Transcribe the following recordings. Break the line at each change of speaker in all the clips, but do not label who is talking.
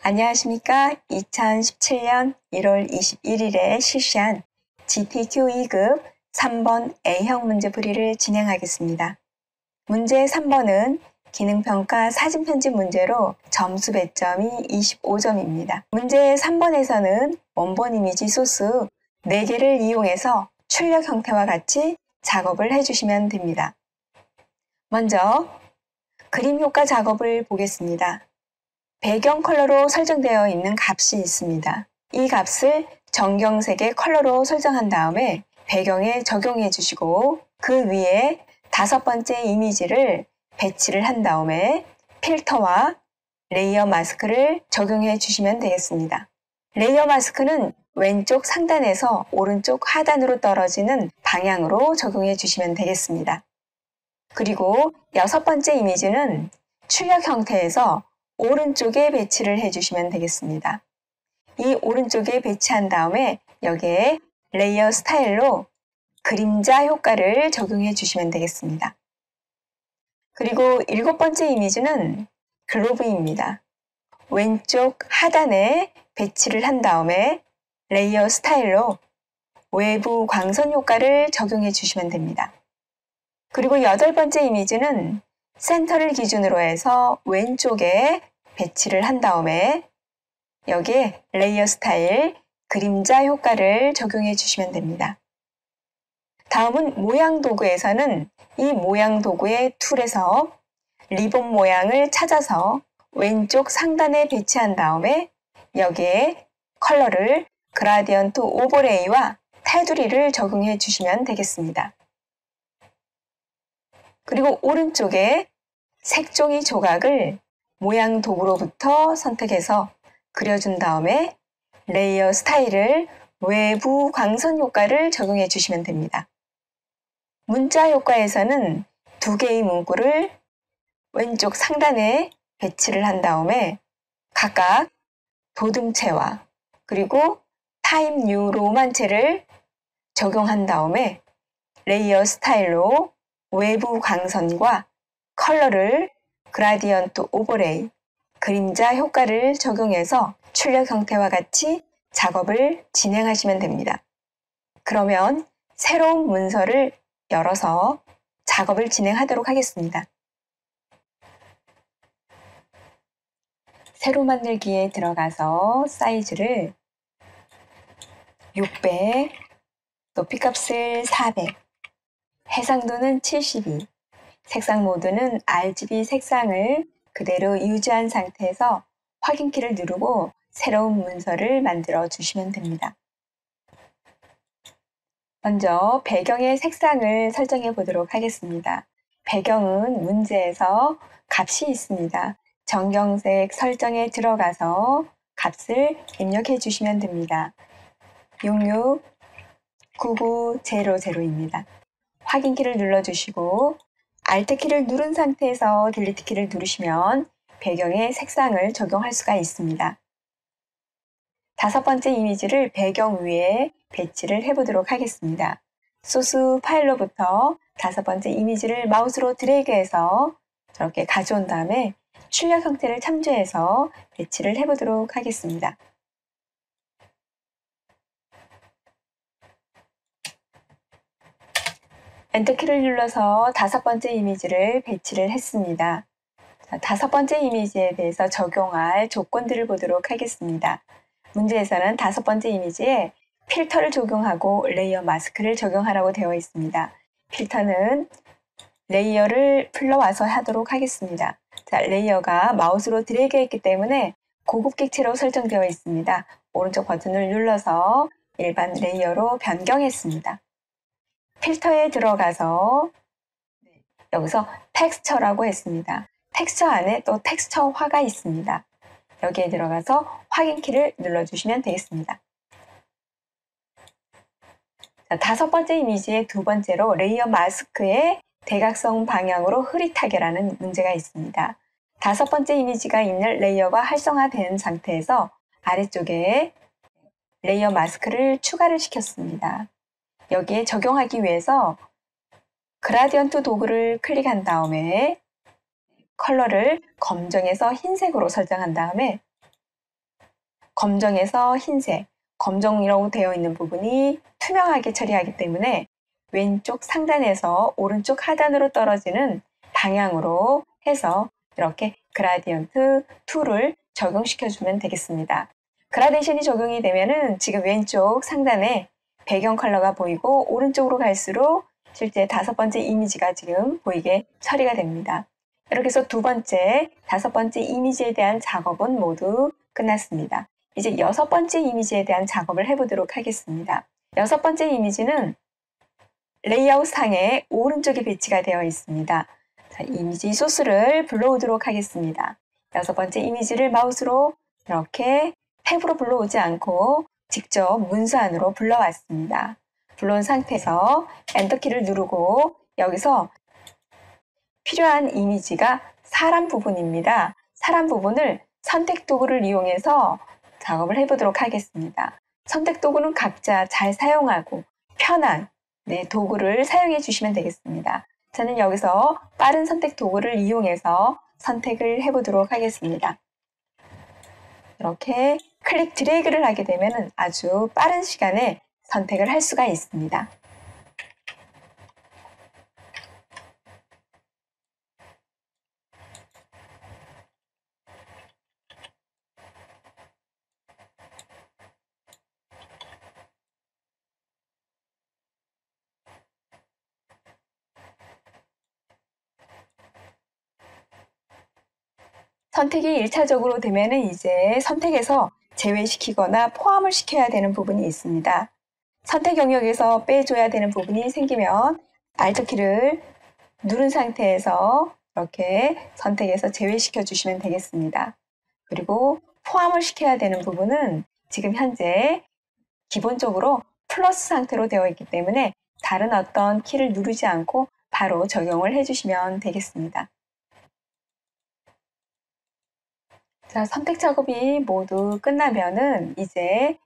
안녕하십니까? 2017년 1월 21일에 실시한 GPQ 2급 3번 A형 문제풀이를 진행하겠습니다. 문제 3번은 기능평가 사진편집 문제로 점수 배점이 25점입니다. 문제 3번에서는 원본 이미지 소스 4개를 이용해서 출력 형태와 같이 작업을 해주시면 됩니다. 먼저 그림 효과 작업을 보겠습니다. 배경 컬러로 설정되어 있는 값이 있습니다. 이 값을 정경색의 컬러로 설정한 다음에 배경에 적용해 주시고 그 위에 5번째 이미지를 배치를 한 다음에 필터와 레이어 마스크를 적용해 주시면 되겠습니다. 레이어 마스크는 왼쪽 상단에서 오른쪽 하단으로 떨어지는 방향으로 적용해 주시면 되겠습니다. 그리고 6번째 이미지는 출력 형태에서 오른쪽에 배치를 해주시면 되겠습니다. 이 오른쪽에 배치한 다음에 여기에 레이어 스타일로 그림자 효과를 적용해 주시면 되겠습니다. 그리고 7번째 이미지는 글로브입니다. 왼쪽 하단에 배치를 한 다음에 레이어 스타일로 외부 광선 효과를 적용해 주시면 됩니다. 그리고 8번째 이미지는 센터를 기준으로 해서 왼쪽에 배치를 한 다음에 여기에 레이어 스타일 그림자 효과를 적용해 주시면 됩니다. 다음은 모양 도구에서는 이 모양 도구의 툴에서 리본 모양을 찾아서 왼쪽 상단에 배치한 다음에 여기에 컬러를 그라디언트 오버레이와 테두리를 적용해 주시면 되겠습니다. 그리고 오른쪽에 색종이 조각을 모양 도구로부터 선택해서 그려준 다음에 레이어 스타일을 외부 광선 효과를 적용해 주시면 됩니다. 문자 효과에서는 2개의 문구를 왼쪽 상단에 배치를 한 다음에 각각 도듬체와 그리고 타임 뉴 로만체를 적용한 다음에 레이어 스타일로 외부 광선과 컬러를 그라디언트 오버레이, 그림자 효과를 적용해서 출력 형태와 같이 작업을 진행하시면 됩니다. 그러면 새로운 문서를 열어서 작업을 진행하도록 하겠습니다. 세로 만들기에 들어가서 사이즈를 600, 높이값을 400, 해상도는 72, 색상 모드는 RGB 색상을 그대로 유지한 상태에서 확인키를 누르고 새로운 문서를 만들어 주시면 됩니다. 먼저 배경의 색상을 설정해 보도록 하겠습니다. 배경은 문제에서 값이 있습니다. 정경색 설정에 들어가서 값을 입력해 주시면 됩니다. 669900입니다. 확인키를 눌러주시고 Alt키를 누른 상태에서 딜리트키를 누르시면 배경의 색상을 적용할 수가 있습니다. 5번째 이미지를 배경 위에 배치를 해보도록 하겠습니다. 소스 파일로부터 5번째 이미지를 마우스로 드래그해서 저렇게 가져온 다음에 출력 형태를 참조해서 배치를 해보도록 하겠습니다. 엔터키를 눌러서 5번째 이미지를 배치를 했습니다. 자, 5번째 이미지에 대해서 적용할 조건들을 보도록 하겠습니다. 문제에서는 5번째 이미지에 필터를 적용하고 레이어 마스크를 적용하라고 되어 있습니다. 필터는 레이어를 불러와서 하도록 하겠습니다. 자, 레이어가 마우스로 드래그했기 때문에 고급 객체로 설정되어 있습니다. 오른쪽 버튼을 눌러서 일반 레이어로 변경했습니다. 필터에 들어가서 여기서 텍스처라고 했습니다. 텍스처 안에 또 텍스처화가 있습니다. 여기에 들어가서 확인키를 눌러주시면 되겠습니다. 자, 5번째 이미지의 2번째로 레이어 마스크의 대각선 방향으로 흐릿하게라는 문제가 있습니다. 5번째 이미지가 있는 레이어가 활성화된 상태에서 아래쪽에 레이어 마스크를 추가를 시켰습니다. 여기에 적용하기 위해서 그라디언트 도구를 클릭한 다음에 컬러를 검정에서 흰색으로 설정한 다음에 검정에서 흰색, 검정이라고 되어 있는 부분이 투명하게 처리하기 때문에 왼쪽 상단에서 오른쪽 하단으로 떨어지는 방향으로 해서 이렇게 그라디언트 툴을 적용시켜주면 되겠습니다. 그라데이션이 적용이 되면은 지금 왼쪽 상단에 배경 컬러가 보이고 오른쪽으로 갈수록 실제 5번째 이미지가 지금 보이게 처리가 됩니다. 이렇게 해서 2번째, 5번째 이미지에 대한 작업은 모두 끝났습니다. 이제 6번째 이미지에 대한 작업을 해보도록 하겠습니다. 6번째 이미지는 레이아웃 상에 오른쪽에 배치가 되어 있습니다. 자, 이미지 소스를 불러오도록 하겠습니다. 6번째 이미지를 마우스로 이렇게 탭으로 불러오지 않고 직접 문서 안으로 불러왔습니다. 불러온 상태에서 엔터키를 누르고 여기서 필요한 이미지가 사람 부분입니다. 사람 부분을 선택 도구를 이용해서 작업을 해보도록 하겠습니다. 선택 도구는 각자 잘 사용하고 편한 도구를 사용해 주시면 되겠습니다. 저는 여기서 빠른 선택 도구를 이용해서 선택을 해보도록 하겠습니다. 이렇게 클릭 드래그를 하게 되면 아주 빠른 시간에 선택을 할 수가 있습니다. 선택이 1차적으로 되면은 이제 선택에서 제외시키거나 포함을 시켜야 되는 부분이 있습니다. 선택 영역에서 빼줘야 되는 부분이 생기면 Alt키를 누른 상태에서 이렇게 선택해서 제외시켜 주시면 되겠습니다. 그리고 포함을 시켜야 되는 부분은 지금 현재 기본적으로 플러스 상태로 되어 있기 때문에 다른 어떤 키를 누르지 않고 바로 적용을 해주시면 되겠습니다. 자, 선택 작업이 모두 끝나면은 이제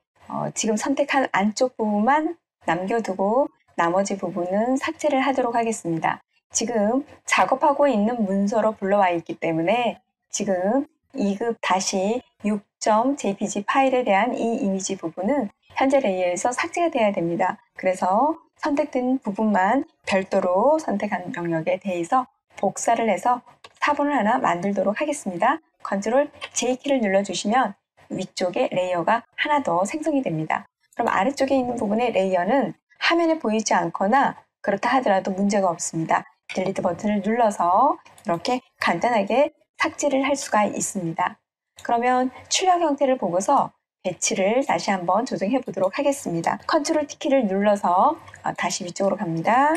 지금 선택한 안쪽 부분만 남겨두고 나머지 부분은 삭제를 하도록 하겠습니다. 지금 작업하고 있는 문서로 불러와 있기 때문에 지금 2급-6.jpg 파일에 대한 이 이미지 부분은 현재 레이어에서 삭제가 돼야 됩니다. 그래서 선택된 부분만 별도로 선택한 영역에 대해서 복사를 해서 사본을 하나 만들도록 하겠습니다. 컨트롤 J키를 눌러주시면 위쪽에 레이어가 하나 더 생성이 됩니다. 그럼 아래쪽에 있는 부분의 레이어는 화면에 보이지 않거나 그렇다 하더라도 문제가 없습니다. 딜리트 버튼을 눌러서 이렇게 간단하게 삭제를 할 수가 있습니다. 그러면 출력 형태를 보고서 배치를 다시 한번 조정해 보도록 하겠습니다. 컨트롤 T키를 눌러서 다시 위쪽으로 갑니다.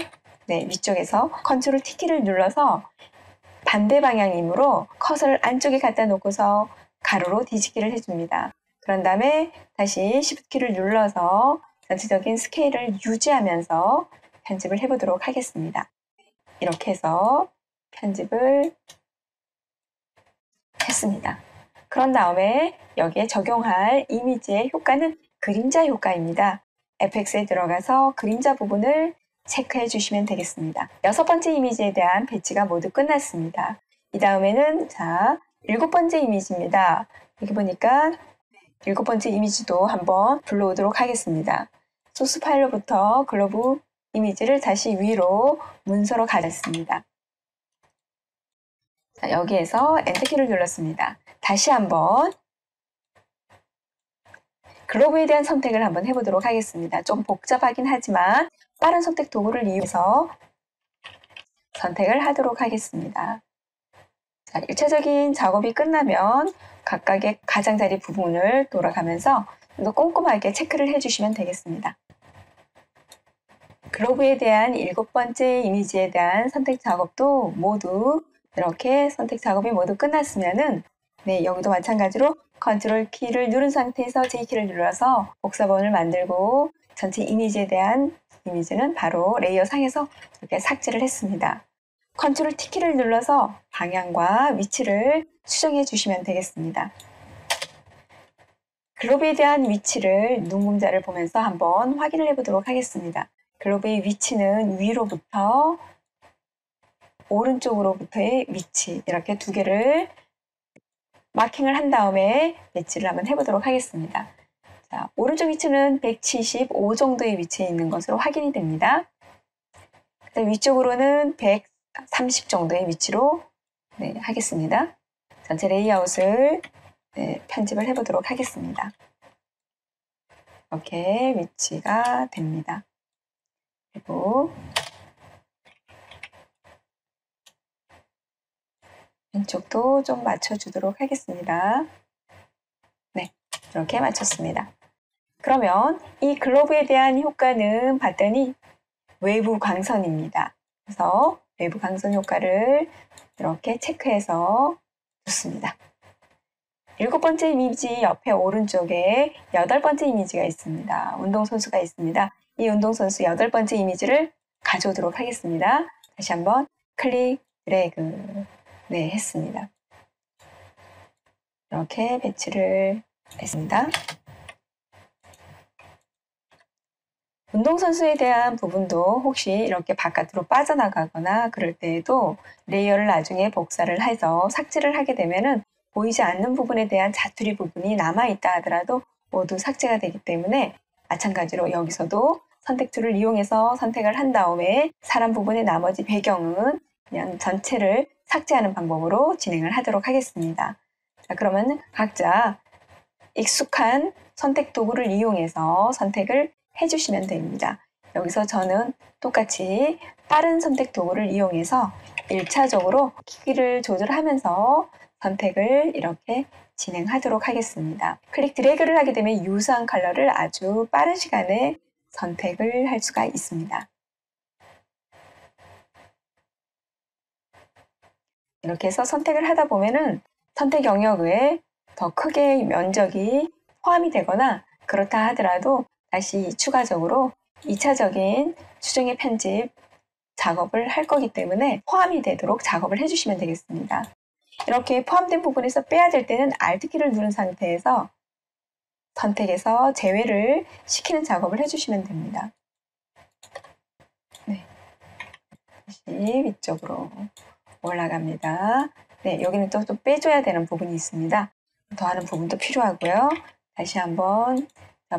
네, 위쪽에서 컨트롤 T키를 눌러서 반대 방향이므로 커서를 안쪽에 갖다 놓고서 가로로 뒤집기를 해줍니다. 그런 다음에 다시 Shift키를 눌러서 전체적인 스케일을 유지하면서 편집을 해보도록 하겠습니다. 이렇게 해서 편집을 했습니다. 그런 다음에 여기에 적용할 이미지의 효과는 그림자 효과입니다. FX에 들어가서 그림자 부분을 체크해 주시면 되겠습니다. 6번째 이미지에 대한 배치가 모두 끝났습니다. 이 다음에는 7번째 이미지입니다. 여기 보니까 7번째 이미지도 한번 불러오도록 하겠습니다. 소스 파일로부터 글로브 이미지를 다시 위로 문서로 가졌습니다. 자, 여기에서 엔터키를 눌렀습니다. 다시 한번 글로브에 대한 선택을 한번 해보도록 하겠습니다. 좀 복잡하긴 하지만 빠른 선택 도구를 이용해서 선택을 하도록 하겠습니다. 자, 1차적인 작업이 끝나면 각각의 가장자리 부분을 돌아가면서 또 꼼꼼하게 체크를 해주시면 되겠습니다. 글로브에 대한 7번째 이미지에 대한 선택 작업도 모두 이렇게 선택 작업이 모두 끝났으면은 여기도 마찬가지로 컨트롤 키를 누른 상태에서 J키를 눌러서 복사본을 만들고 전체 이미지에 대한 이미지는 바로 레이어 상에서 이렇게 삭제를 했습니다. 컨트롤 T키를 눌러서 방향과 위치를 수정해 주시면 되겠습니다. 글로브에 대한 위치를 눈금자를 보면서 한번 확인을 해보도록 하겠습니다. 글로브의 위치는 위로부터 오른쪽으로부터의 위치 이렇게 두 개를 마킹을 한 다음에 배치를 한번 해보도록 하겠습니다. 자, 오른쪽 위치는 175 정도의 위치에 있는 것으로 확인이 됩니다. 그다음 위쪽으로는 130 정도의 위치로 하겠습니다. 전체 레이아웃을 편집을 해보도록 하겠습니다. 이렇게 위치가 됩니다. 그리고 왼쪽도 좀 맞춰주도록 하겠습니다. 네, 이렇게 맞췄습니다. 그러면 이 글러브에 대한 효과는 봤더니 외부 광선입니다. 그래서 외부 광선 효과를 이렇게 체크해서 줬습니다. 7번째 이미지 옆에 오른쪽에 8번째 이미지가 있습니다. 운동선수가 있습니다. 이 운동선수 8번째 이미지를 가져오도록 하겠습니다. 다시 한번 클릭, 드래그 했습니다. 이렇게 배치를 했습니다. 운동선수에 대한 부분도 혹시 이렇게 바깥으로 빠져나가거나 그럴 때에도 레이어를 나중에 복사를 해서 삭제를 하게 되면은 보이지 않는 부분에 대한 자투리 부분이 남아있다 하더라도 모두 삭제가 되기 때문에 마찬가지로 여기서도 선택 툴을 이용해서 선택을 한 다음에 사람 부분의 나머지 배경은 그냥 전체를 삭제하는 방법으로 진행을 하도록 하겠습니다. 자, 그러면 각자 익숙한 선택 도구를 이용해서 선택을 해주시면 됩니다. 여기서 저는 똑같이 빠른 선택 도구를 이용해서 1차적으로 크기를 조절하면서 선택을 이렇게 진행하도록 하겠습니다. 클릭 드래그를 하게 되면 유사한 컬러를 아주 빠른 시간에 선택을 할 수가 있습니다. 이렇게 해서 선택을 하다 보면은 선택 영역에 더 크게 면적이 포함이 되거나 그렇다 하더라도 다시 추가적으로 2차적인 수정의 편집 작업을 할 거기 때문에 포함이 되도록 작업을 해주시면 되겠습니다. 이렇게 포함된 부분에서 빼야 될 때는 Alt키를 누른 상태에서 선택해서 제외를 시키는 작업을 해주시면 됩니다. 네. 다시 위쪽으로 올라갑니다. 네, 여기는 또 빼줘야 되는 부분이 있습니다. 더하는 부분도 필요하고요. 다시 한번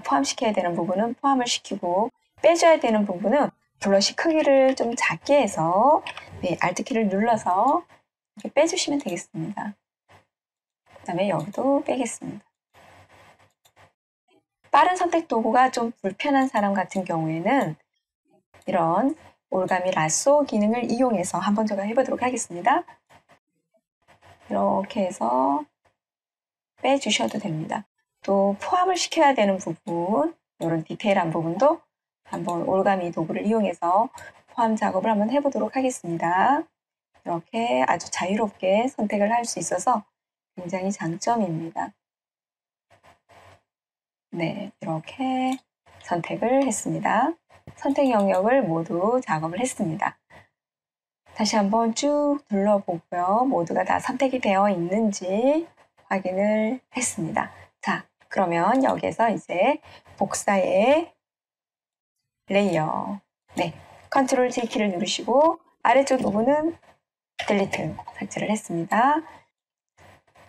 포함시켜야 되는 부분은 포함을 시키고 빼줘야 되는 부분은 블러쉬 크기를 좀 작게 해서 Alt키를 눌러서 이렇게 빼주시면 되겠습니다. 그 다음에 여기도 빼겠습니다. 빠른 선택 도구가 좀 불편한 사람 같은 경우에는 이런 올가미 라쏘 기능을 이용해서 한번 제가 해보도록 하겠습니다. 이렇게 해서 빼주셔도 됩니다. 또 포함을 시켜야 되는 부분, 이런 디테일한 부분도 한번 올가미 도구를 이용해서 포함 작업을 한번 해보도록 하겠습니다. 이렇게 아주 자유롭게 선택을 할 수 있어서 굉장히 장점입니다. 네, 이렇게 선택을 했습니다. 선택 영역을 모두 작업을 했습니다. 다시 한번 쭉 둘러보고요. 모두가 다 선택이 되어 있는지 확인을 했습니다. 자, 그러면 여기에서 이제 복사의 레이어, 컨트롤 G키를 누르시고 아래쪽 부분은 딜리트, 삭제를 했습니다.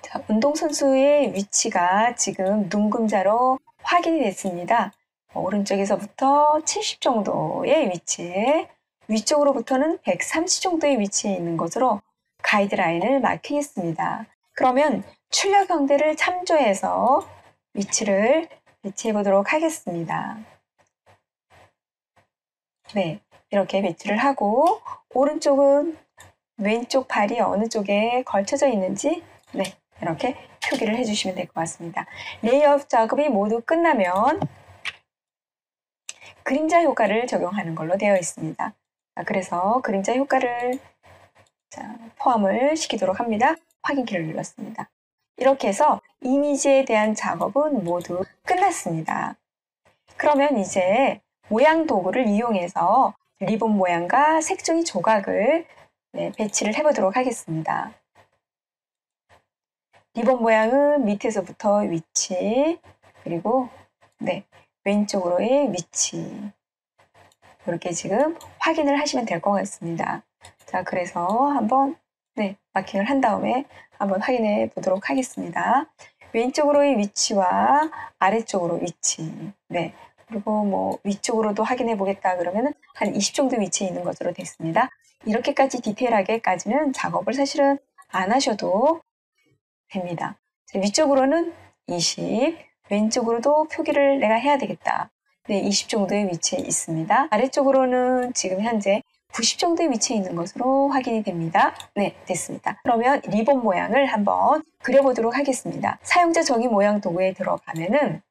자, 운동선수의 위치가 지금 눈금자로 확인이 됐습니다. 오른쪽에서부터 70 정도의 위치에 위쪽으로부터는 130 정도의 위치에 있는 것으로 가이드라인을 마킹했습니다. 그러면 출력 형태를 참조해서 위치를 배치해 보도록 하겠습니다. 네, 이렇게 배치를 하고 오른쪽은 왼쪽 발이 어느 쪽에 걸쳐져 있는지 이렇게 표기를 해주시면 될 것 같습니다. 레이아웃 작업이 모두 끝나면 그림자 효과를 적용하는 걸로 되어 있습니다. 그래서 그림자 효과를 포함을 시키도록 합니다. 확인키를 눌렀습니다. 이렇게 해서 이미지에 대한 작업은 모두 끝났습니다. 그러면 이제 모양 도구를 이용해서 리본 모양과 색종이 조각을 배치를 해보도록 하겠습니다. 리본 모양은 밑에서부터 위치, 그리고 왼쪽으로의 위치, 이렇게 지금 확인을 하시면 될 것 같습니다. 자, 그래서 한번 네, 마킹을 한 다음에 한번 확인해 보도록 하겠습니다. 왼쪽으로의 위치와 아래쪽으로 위치. 네. 그리고 뭐 위쪽으로도 확인해 보겠다 그러면은 한 20 정도 위치에 있는 것으로 됐습니다. 이렇게까지 디테일하게까지는 작업을 사실은 안 하셔도 됩니다. 위쪽으로는 20, 왼쪽으로도 표기를 내가 해야 되겠다. 네, 20 정도의 위치에 있습니다. 아래쪽으로는 지금 현재 90 정도의 위치에 있는 것으로 확인이 됩니다. 네, 됐습니다. 그러면 리본 모양을 한번 그려보도록 하겠습니다. 사용자 정의 모양 도구에 들어가면은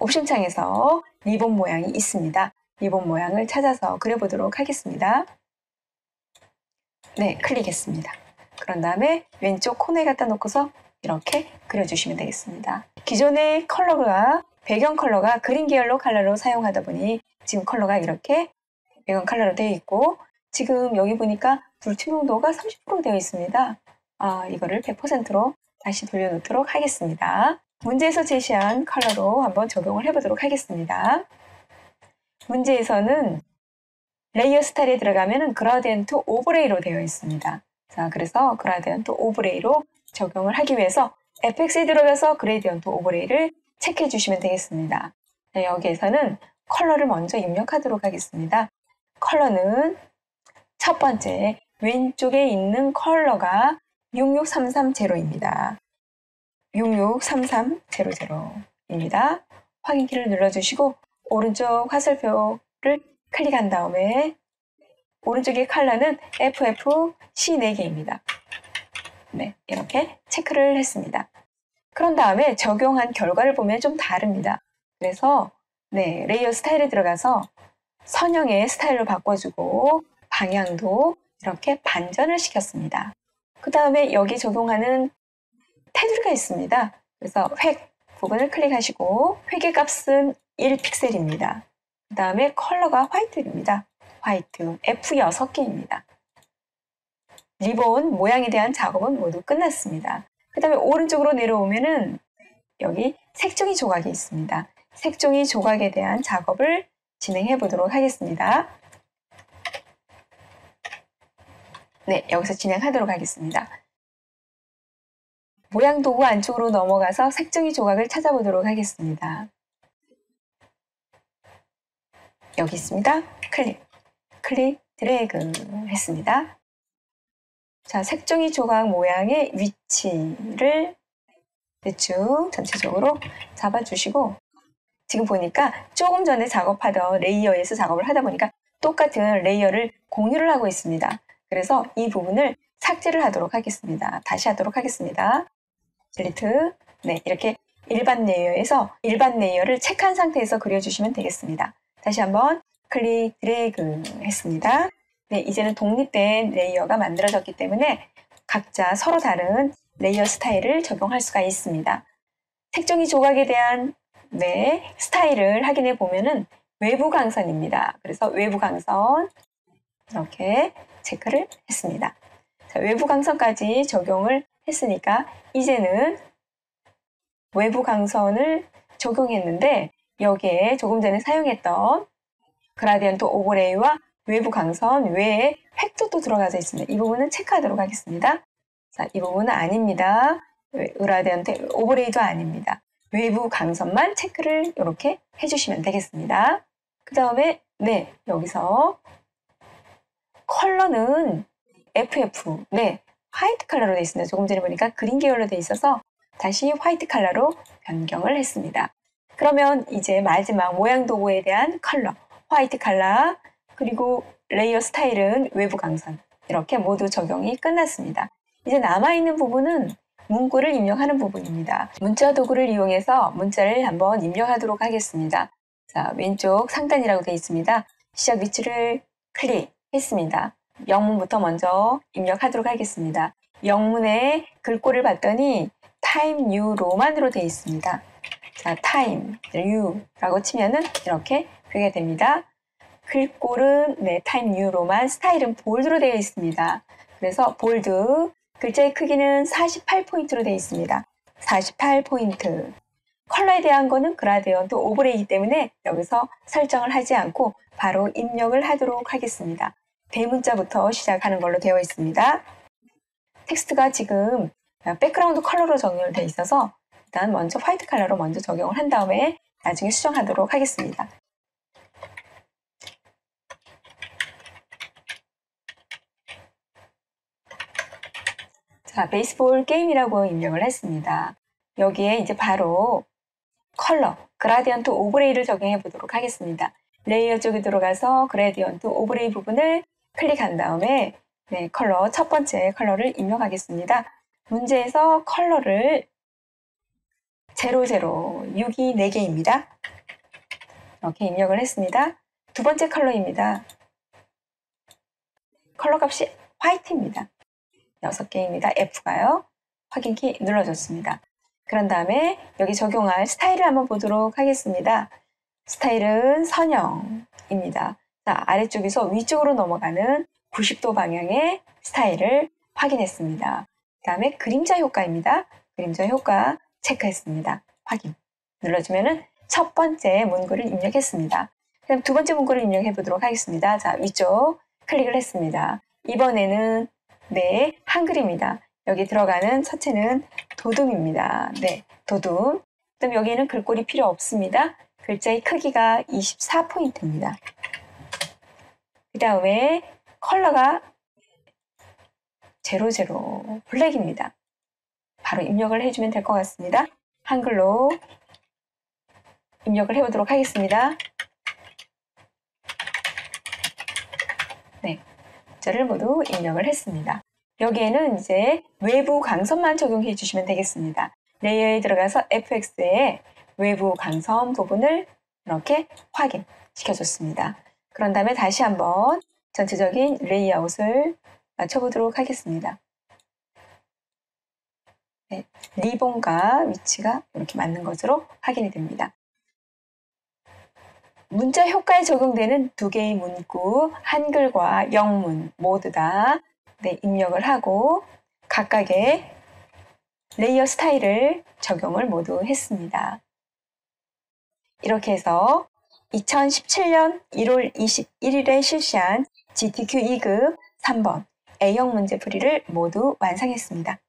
옵션 창에서 리본 모양이 있습니다. 리본 모양을 찾아서 그려보도록 하겠습니다. 네, 클릭했습니다. 그런 다음에 왼쪽 코너에 갖다 놓고서 이렇게 그려주시면 되겠습니다. 기존의 컬러가 배경 컬러가 그린 계열로 컬러로 사용하다 보니 지금 컬러가 이렇게 배경 컬러로 되어 있고 지금 여기 보니까 불투명도가 30% 되어 있습니다. 이거를 100%로 다시 돌려놓도록 하겠습니다. 문제에서 제시한 컬러로 한번 적용을 해보도록 하겠습니다. 문제에서는 레이어 스타일에 들어가면 그라디언트 오버레이로 되어 있습니다. 자, 그래서 그라디언트 오버레이로 적용을 하기 위해서 FX에 들어가서 그레디언트 오버레이를 체크해 주시면 되겠습니다. 자, 여기에서는 컬러를 먼저 입력하도록 하겠습니다. 컬러는 첫 번째 왼쪽에 있는 컬러가 66330입니다. 66330입니다. 확인키를 눌러주시고 오른쪽 화살표를 클릭한 다음에 오른쪽의 컬러는 FFC 4개입니다. 네, 이렇게 체크를 했습니다. 그런 다음에 적용한 결과를 보면 좀 다릅니다. 그래서 네, 레이어 스타일에 들어가서 선형의 스타일로 바꿔주고 방향도 이렇게 반전을 시켰습니다. 그 다음에 여기 적용하는 테두리가 있습니다. 그래서 획 부분을 클릭하시고 획의 값은 1픽셀입니다. 그 다음에 컬러가 화이트입니다. 화이트 F6개입니다. 리본 모양에 대한 작업은 모두 끝났습니다. 그 다음에 오른쪽으로 내려오면은 여기 색종이 조각이 있습니다. 색종이 조각에 대한 작업을 진행해 보도록 하겠습니다. 네, 여기서 진행하도록 하겠습니다. 모양 도구 안쪽으로 넘어가서 색종이 조각을 찾아보도록 하겠습니다. 여기 있습니다. 클릭, 드래그 했습니다. 자, 색종이 조각 모양의 위치를 대충 전체적으로 잡아주시고 지금 보니까 조금 전에 작업하던 레이어에서 작업을 하다 보니까 똑같은 레이어를 공유를 하고 있습니다. 그래서 이 부분을 삭제를 하도록 하겠습니다. 다시 하도록 하겠습니다. 딜리트. 네, 이렇게 일반 레이어에서 일반 레이어를 체크한 상태에서 그려주시면 되겠습니다. 다시 한번 클릭, 드래그 했습니다. 네, 이제는 독립된 레이어가 만들어졌기 때문에 각자 서로 다른 레이어 스타일을 적용할 수가 있습니다. 색종이 조각에 대한 스타일을 확인해 보면은 외부 강선입니다. 그래서 외부 강선 이렇게 체크를 했습니다. 자, 외부 강선까지 적용을 했으니까 이제는 외부 강선을 적용했는데 여기에 조금 전에 사용했던 그라디언트 오버레이와 외부 강선 외에 획도 또 들어가져 있습니다. 이 부분은 체크하도록 하겠습니다. 자, 이 부분은 아닙니다. 그라디언트 오버레이도 아닙니다. 외부 강선만 체크를 이렇게 해주시면 되겠습니다. 그 다음에 여기서 컬러는 FF, 화이트 컬러로 되어 있습니다. 조금 전에 보니까 그린 계열로 되어 있어서 다시 화이트 컬러로 변경을 했습니다. 그러면 이제 마지막 모양 도구에 대한 컬러, 화이트 컬러, 그리고 레이어 스타일은 외부 강선 이렇게 모두 적용이 끝났습니다. 이제 남아있는 부분은 문구를 입력하는 부분입니다. 문자 도구를 이용해서 문자를 한번 입력하도록 하겠습니다. 자, 왼쪽 상단이라고 되어 있습니다. 시작 위치를 클릭했습니다. 영문부터 먼저 입력하도록 하겠습니다. 영문의 글꼴을 봤더니 타임 뉴 로만으로 되어 있습니다. 자, 타임 뉴라고 치면은 이렇게 표기가 됩니다. 글꼴은 타임 뉴 로만, 스타일은 볼드로 되어 있습니다. 그래서 볼드, 글자의 크기는 48포인트로 되어 있습니다. 48포인트. 컬러에 대한 거는 그라디언트 오버레이이기 때문에 여기서 설정을 하지 않고 바로 입력을 하도록 하겠습니다. 대문자부터 시작하는 걸로 되어 있습니다. 텍스트가 지금 백그라운드 컬러로 정렬되어 있어서 일단 먼저 화이트 컬러로 먼저 적용을 한 다음에 나중에 수정하도록 하겠습니다. 자, 베이스볼 게임이라고 입력을 했습니다. 여기에 이제 바로 컬러, 그라디언트 오브레이를 적용해 보도록 하겠습니다. 레이어 쪽에 들어가서 그라디언트 오브레이 부분을 클릭한 다음에 컬러, 첫 번째 컬러를 입력하겠습니다. 문제에서 컬러를 00, 6이 4개입니다. 이렇게 입력을 했습니다. 두 번째 컬러입니다. 컬러 값이 화이트입니다. 6개입니다. F가요. 확인키 눌러줬습니다. 그런 다음에 여기 적용할 스타일을 한번 보도록 하겠습니다. 스타일은 선형입니다. 자, 아래쪽에서 위쪽으로 넘어가는 90도 방향의 스타일을 확인했습니다. 그 다음에 그림자 효과입니다. 그림자 효과 체크했습니다. 확인 눌러주면은 첫 번째 문구를 입력했습니다. 그다음 두 번째 문구를 입력해 보도록 하겠습니다. 자, 위쪽 클릭을 했습니다. 이번에는 한글입니다. 여기 들어가는 첫째는 도둠입니다. 도둠. 그다음 여기는 글꼴이 필요 없습니다. 글자의 크기가 24포인트입니다. 그 다음에 컬러가 00 블랙입니다. 바로 입력을 해주면 될 것 같습니다. 한글로 입력을 해보도록 하겠습니다. 글자를 모두 입력을 했습니다. 여기에는 이제 외부 강선만 적용해 주시면 되겠습니다. 레이어에 들어가서 FX의 외부 강선 부분을 이렇게 확인시켜줬습니다. 그런 다음에 다시 한번 전체적인 레이아웃을 맞춰보도록 하겠습니다. 리본과 위치가 이렇게 맞는 것으로 확인이 됩니다. 문자 효과에 적용되는 두 개의 문구, 한글과 영문 모두 다 입력을 하고 각각의 레이어 스타일을 적용을 모두 했습니다. 이렇게 해서 2017년 1월 21일에 실시한 GTQ 2급 3번 A형 문제풀이를 모두 완성했습니다.